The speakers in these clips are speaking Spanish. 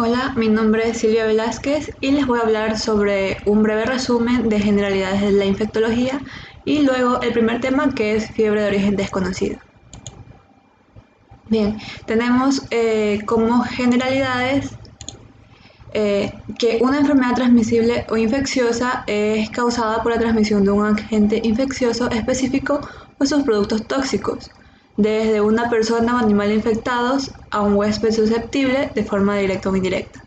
Hola, mi nombre es Silvia Velázquez y les voy a hablar sobre un breve resumen de generalidades de la infectología y luego el primer tema que es fiebre de origen desconocido. Bien, tenemos como generalidades que una enfermedad transmisible o infecciosa es causada por la transmisión de un agente infeccioso específico o sus productos tóxicos, desde una persona o animal infectados a un huésped susceptible de forma directa o indirecta.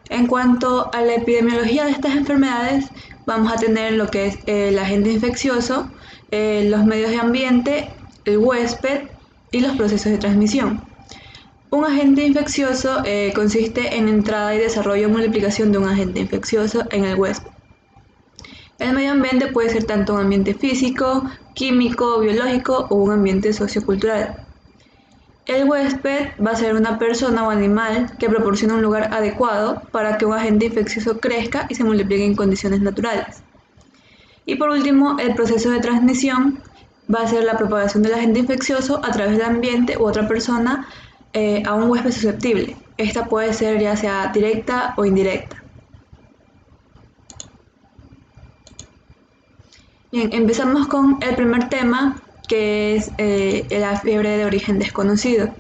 En cuanto a la epidemiología de estas enfermedades, vamos a tener lo que es el agente infeccioso, los medios de ambiente, el huésped y los procesos de transmisión. Un agente infeccioso consiste en entrada y desarrollo o multiplicación de un agente infeccioso en el huésped. El medio ambiente puede ser tanto un ambiente físico, químico, biológico o un ambiente sociocultural. El huésped va a ser una persona o animal que proporciona un lugar adecuado para que un agente infeccioso crezca y se multiplique en condiciones naturales. Y por último, el proceso de transmisión va a ser la propagación del agente infeccioso a través del ambiente u otra persona a un huésped susceptible. Esta puede ser ya sea directa o indirecta. Bien, empezamos con el primer tema, que es la fiebre de origen desconocido.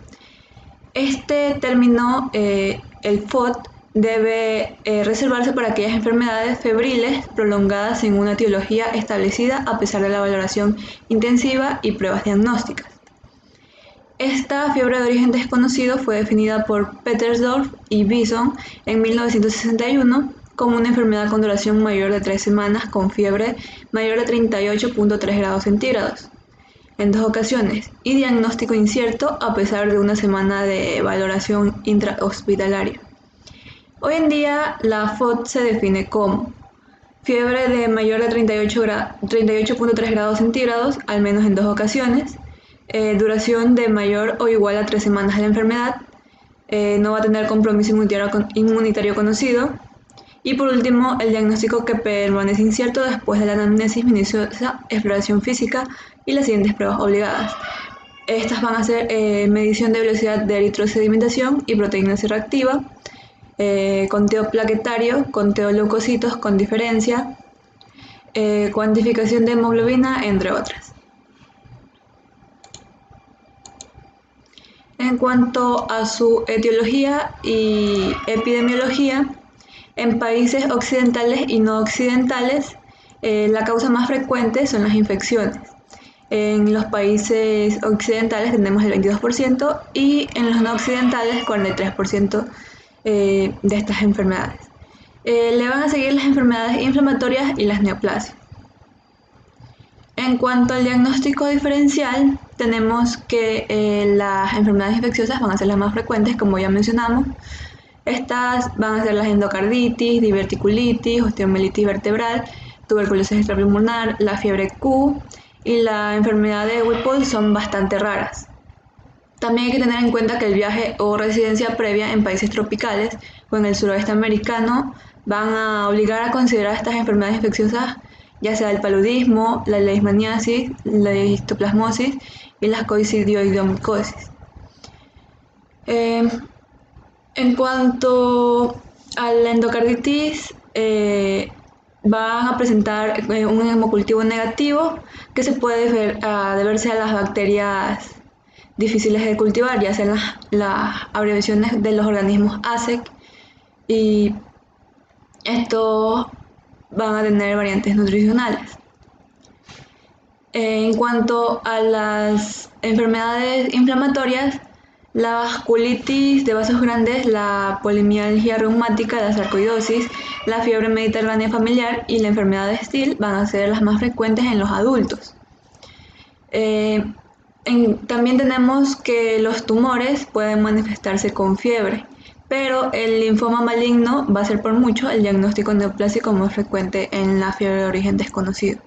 Este término, el FOD, debe reservarse para aquellas enfermedades febriles prolongadas sin una etiología establecida a pesar de la valoración intensiva y pruebas diagnósticas. Esta fiebre de origen desconocido fue definida por Petersdorf y Bison en 1961 como una enfermedad con duración mayor de 3 semanas con fiebre mayor de 38.3 grados centígrados en 2 ocasiones y diagnóstico incierto a pesar de una semana de valoración intrahospitalaria. Hoy en día la FOD se define como fiebre de mayor de 38.3 grados centígrados al menos en 2 ocasiones, duración de mayor o igual a 3 semanas de la enfermedad, no va a tener compromiso inmunitario conocido, y por último, el diagnóstico que permanece incierto después de la anamnesis minuciosa, exploración física y las siguientes pruebas obligadas. Estas van a ser medición de velocidad de eritrosedimentación y proteína C reactiva, conteo plaquetario, conteo de leucocitos con diferencia, cuantificación de hemoglobina, entre otras. En cuanto a su etiología y epidemiología, en países occidentales y no occidentales, la causa más frecuente son las infecciones. En los países occidentales tenemos el 22% y en los no occidentales 43% de estas enfermedades. Le van a seguir las enfermedades inflamatorias y las neoplasias. En cuanto al diagnóstico diferencial, tenemos que las enfermedades infecciosas van a ser las más frecuentes, como ya mencionamos. Estas van a ser las endocarditis, diverticulitis, osteomielitis vertebral, tuberculosis extrapulmonar, la fiebre Q y la enfermedad de Whipple son bastante raras. También hay que tener en cuenta que el viaje o residencia previa en países tropicales o en el suroeste americano van a obligar a considerar estas enfermedades infecciosas, ya sea el paludismo, la leishmaniasis, la histoplasmosis y la coccidioidomicosis. En cuanto a la endocarditis, van a presentar un hemocultivo negativo que se puede deberse a las bacterias difíciles de cultivar, ya sean las abreviaciones de los organismos ASEC, y estos van a tener variantes nutricionales. En cuanto a las enfermedades inflamatorias, la vasculitis de vasos grandes, la polimialgia reumática, la sarcoidosis, la fiebre mediterránea familiar y la enfermedad de Still van a ser las más frecuentes en los adultos. También tenemos que los tumores pueden manifestarse con fiebre, pero el linfoma maligno va a ser por mucho el diagnóstico neoplásico más frecuente en la fiebre de origen desconocido.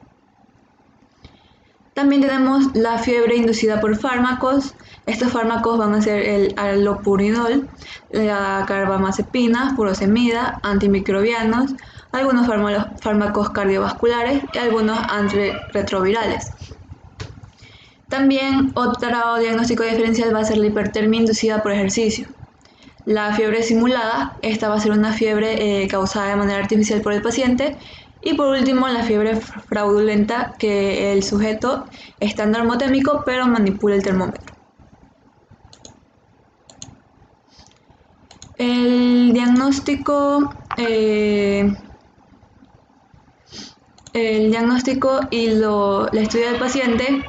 También tenemos la fiebre inducida por fármacos. Estos fármacos van a ser el allopurinol, la carbamazepina, furosemida, antimicrobianos, algunos fármacos cardiovasculares y algunos antirretrovirales. También otro diagnóstico diferencial va a ser la hipertermia inducida por ejercicio. La fiebre simulada, esta va a ser una fiebre causada de manera artificial por el paciente. Y por último, la fiebre fraudulenta, que el sujeto está normotémico pero manipula el termómetro. El diagnóstico, y la estudio del paciente.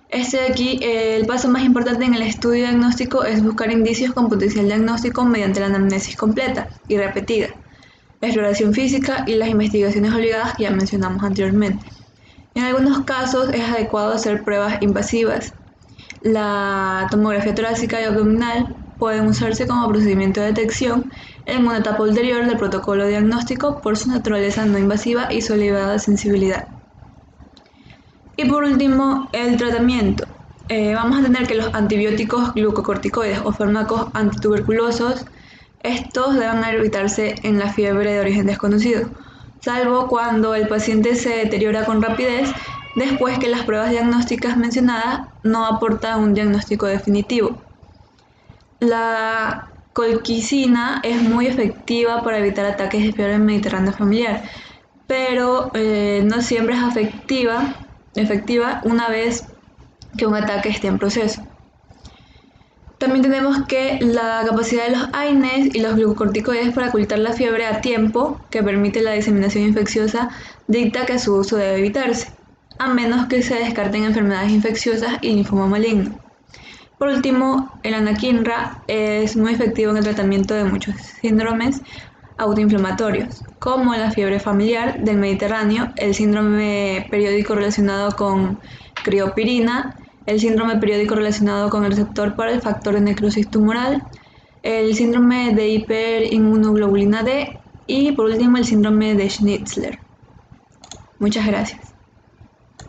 Este de aquí, el paso más importante en el estudio diagnóstico es buscar indicios con potencial diagnóstico mediante la anamnesis completa y repetida, la exploración física y las investigaciones obligadas que ya mencionamos anteriormente. En algunos casos es adecuado hacer pruebas invasivas. La tomografía torácica y abdominal pueden usarse como procedimiento de detección en una etapa ulterior del protocolo diagnóstico por su naturaleza no invasiva y su elevada sensibilidad. Y por último, el tratamiento. Vamos a tener que los antibióticos glucocorticoides o fármacos antituberculosos, estos deben evitarse en la fiebre de origen desconocido, salvo cuando el paciente se deteriora con rapidez después que las pruebas diagnósticas mencionadas no aportan un diagnóstico definitivo. La colquicina es muy efectiva para evitar ataques de fiebre mediterránea familiar, pero no siempre es efectiva una vez que un ataque esté en proceso. También tenemos que la capacidad de los AINES y los glucocorticoides para ocultar la fiebre a tiempo, que permite la diseminación infecciosa, dicta que su uso debe evitarse, a menos que se descarten enfermedades infecciosas y linfoma maligno. Por último, el anakinra es muy efectivo en el tratamiento de muchos síndromes autoinflamatorios, como la fiebre familiar del Mediterráneo, el síndrome periódico relacionado con criopirina, el síndrome periódico relacionado con el receptor para el factor de necrosis tumoral, el síndrome de hiperinmunoglobulina D y por último el síndrome de Schnitzler. Muchas gracias.